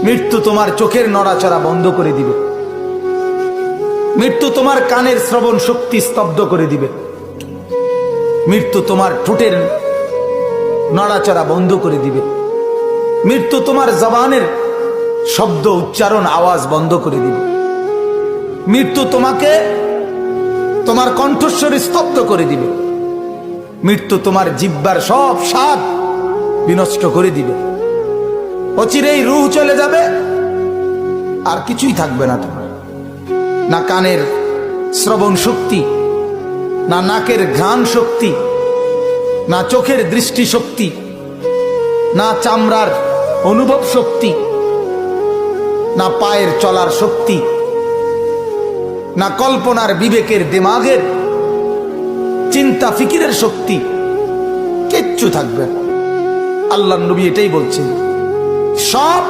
মৃত্যু তোমার চোখের নড়াচড়া বন্ধ করে দিবে। মৃত্যু তোমার কানের শ্রবণ শক্তি স্তব্ধ করে দিবে। মৃত্যু তোমার ঠোঁটের নড়াচড়া বন্ধ করে দিবে। মৃত্যু তোমার জবানের শব্দ উচ্চারণ আওয়াজ বন্ধ করে দিবে। মৃত্যু তোমাকে তোমার কণ্ঠস্বর স্তব্ধ করে দিবে। মৃত্যু তোমার জিহ্বার সব স্বাদ বিনষ্ট করে দিবে। অচিরেই রূহ চলে যাবে, আর কিছুই থাকবে না তোমার। না কানের শ্রবণ শক্তি, না নাকের ঘ্রাণ শক্তি, না চোখের দৃষ্টি শক্তি, না চামড়ার অনুভব শক্তি, না পায়ের চলার শক্তি, না কল্পনার বিবেকের দিমাগের চিন্তা ফিকিরের শক্তি, কিচ্ছু থাকবে না। আল্লাহর নবী এটাই বলছেন, সব